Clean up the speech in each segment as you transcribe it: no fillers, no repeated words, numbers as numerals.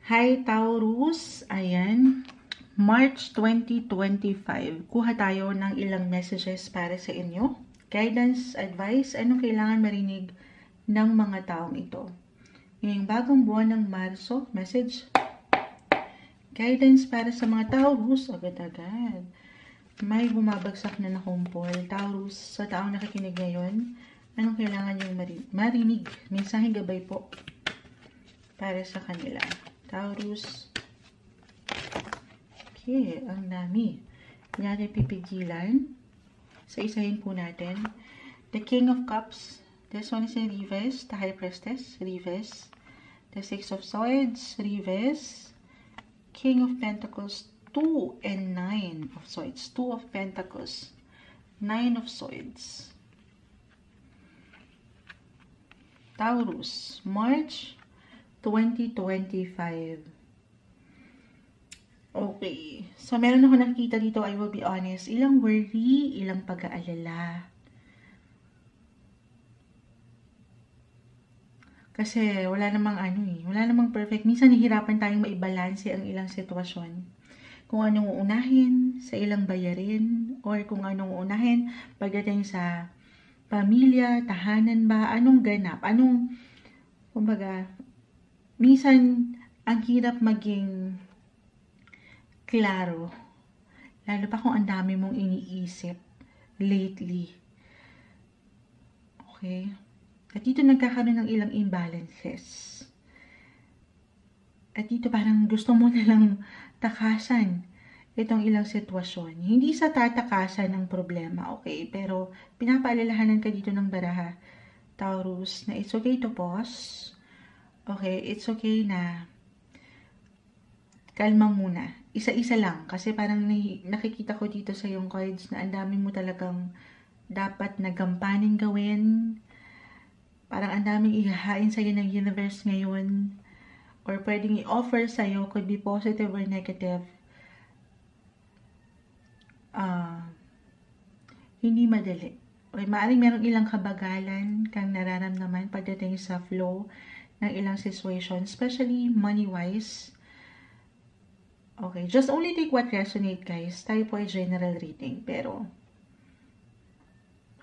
Hi Taurus, ayan, March 2025. Kuha tayo ng ilang messages para sa inyo. Guidance, advice, anong kailangan marinig ng mga taong ito. Ngayong bagong buwan ng Marso, message. Guidance para sa mga Taurus, agad-agad. May bumabagsak na nakumpol. Taurus, sa taong nakikinig ngayon, anong kailangan yung marinig? Mensaheng gabay po para sa kanila. Taurus. Okay, ang dami. Hindi natin pipigilan. Sa isahin po natin. The King of Cups. This one is in reverse. The High Priestess, reverse. The Six of Swords, reverse. King of Pentacles, 2 and 9 of Swords. 2 of Pentacles, 9 of Swords. Taurus, March 2025. Okay. So, meron ako nakikita dito, I will be honest. Ilang worry, ilang pag-aalala. Kasi, wala namang perfect. Minsan, nahihirapan tayong maibalanse ang ilang sitwasyon. Kung anong uunahin sa ilang bayarin, or kung anong uunahin pagdating sa pamilya, tahanan ba, anong ganap, kumbaga, minsan, ang hirap maging klaro. Lalo pa kung ang dami mong iniisip lately. Okay? At dito nagkakaroon ng ilang imbalances. At dito parang gusto mo nalang takasan itong ilang sitwasyon. Hindi sa tatakasan ng problema, okay? Pero pinapaalalahanan ka dito ng baraha, Taurus, na it's okay to pause. Okay, it's okay na kalma muna. Isa-isa lang. Kasi parang nakikita ko dito sa yung cards na ang dami mo talagang dapat nagampanin gawin. Parang ang daming ihahain sa'yo ng universe ngayon. Or pwedeng i-offer sa'yo, could be positive or negative. Hindi madali. Or maaaring merong ilang kabagalan kang nararamdaman pagdating sa flow ng ilang situation, especially money-wise. Okay, just only take what resonate, guys. Tayo po ay general reading, pero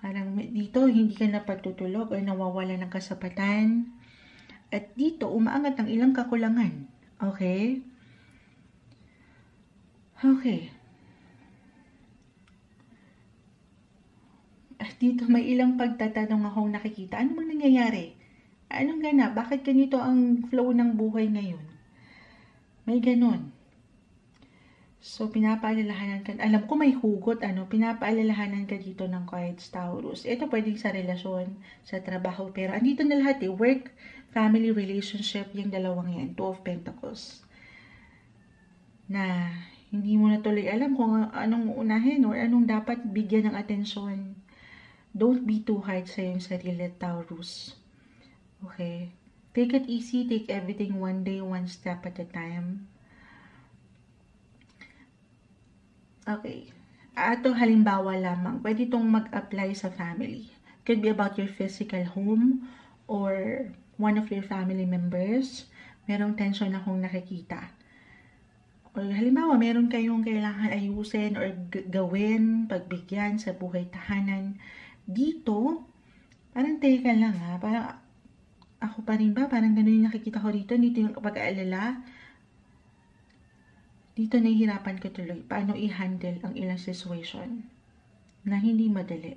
parang dito hindi ka na patutulog o nawawala ng kasapatan. At dito umaangat ang ilang kakulangan. Okay? Okay. At dito may ilang pagtatanong akong nakikita. Ano bang nangyayari? Anong ganap? Bakit ganito ang flow ng buhay ngayon? May ganon. So, pinapaalalahanan ka. Alam ko may hugot, pinapaalalahanan ka dito ng cards, Taurus. Ito pwedeng sa relasyon, sa trabaho. Pero andito na lahat work, family, relationship, yung dalawang yan. 2 of Pentacles. Na hindi mo na tuloy alam kung anong unahin or anong dapat bigyan ng atensyon. Don't be too hard sa iyong sarili, Taurus. Okay? Take it easy. Take everything one day, one step at a time. Okay. Ito halimbawa lamang. Pwede itong mag-apply sa family. Could be about your physical home or one of your family members. Merong tension akong nakikita. Or halimbawa, meron kayong kailangan ayusin or gawin, pagbigyan sa buhay tahanan. Dito, parang teka lang parang ako pa rin ba? Parang ganun yung nakikita ko dito. Dito yung pag-aalala. Dito nahihirapan ka tuloy. Paano i-handle ang ilang situation na hindi madali.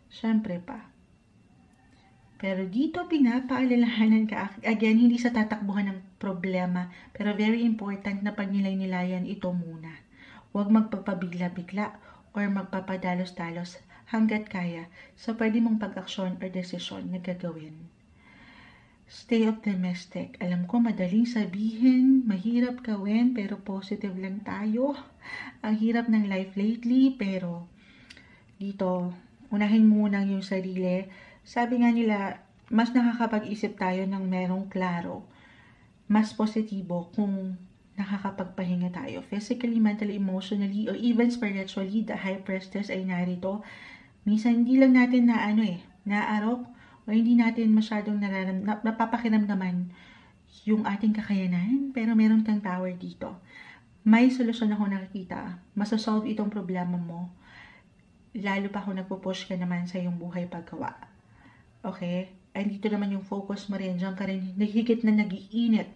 Siyempre pa. Pero dito pinapaalalahanan ka. Again, hindi sa tatakbuhan ng problema. Pero very important na pagnilay-nilayan ito muna. Huwag magpapabigla-bigla or magpapadalos-dalos hanggat kaya sa pwede mong pag-aksyon or desisyon na gagawin. Stay optimistic. Alam ko madaling sabihin, mahirap gawin, pero positive lang tayo. Ang hirap ng life lately, pero dito, unahin muna yung sarili. Sabi nga nila, mas nakakapag-isip tayo ng merong klaro. Mas positibo kung nakakapagpahinga tayo. Physically, mentally, emotionally, or even spiritually, the High Priestess ay narito. Minsan hindi lang natin naarok o hindi natin masyadong napapakiramdaman yung ating kakayanan, pero meron kang power dito. May solusyon ako nakikita. Masasolve itong problema mo. Lalo pa kung nagpo-push ka naman sa iyong buhay paggawa. Okay? Ay dito naman yung focus mo rin. Diyan ka rin higit na nag-iinit.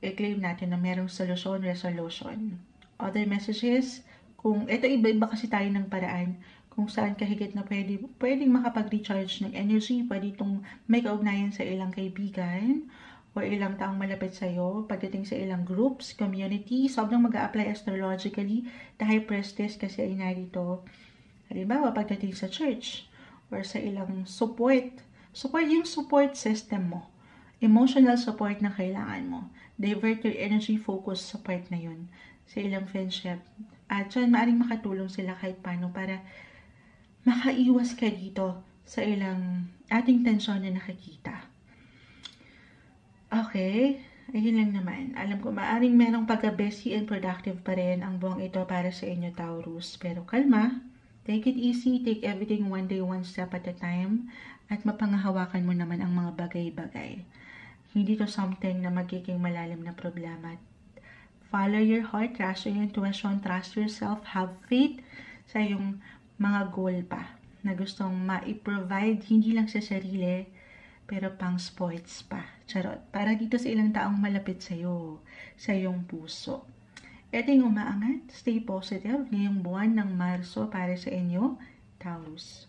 I-claim natin na merong solusyon, resolution. Other messages, kung ito iba-iba kasi tayo ng paraan, kung saan kahigit na pwedeng makapag-recharge ng energy, pwede itong may kaugnayan sa ilang kaibigan o ilang taong malapit sa'yo, pagdating sa ilang groups, community, sobrang mag-a-apply astrologically, the high priestess kasi ay narito, halimbawa pagdating sa church, or sa ilang support yung support system mo, emotional support na kailangan mo, divert your energy focus sa part na yun, sa ilang friendship, at dyan maaaring makatulong sila kahit paano para makaiwas ka dito sa ilang ating tensyon na nakikita. Okay, ayun lang naman. Alam ko maaaring merong pagka-busy and productive pa rin ang buwang ito para sa inyo, Taurus. Pero kalma, take it easy, take everything one day, one step at a time, at mapangahawakan mo naman ang mga bagay-bagay. Hindi to something na magiging malalim na problema. Follow your heart, trust your intuition, trust yourself, have faith sa iyong mga goal pa na gustong ma-provide hindi lang sa sarili pero pang sports pa. Charot. Para dito sa ilang taong malapit sa'yo, sa iyong puso. Ito yung umaangat. Stay positive ngayong buwan ng Marso para sa inyo, Taurus.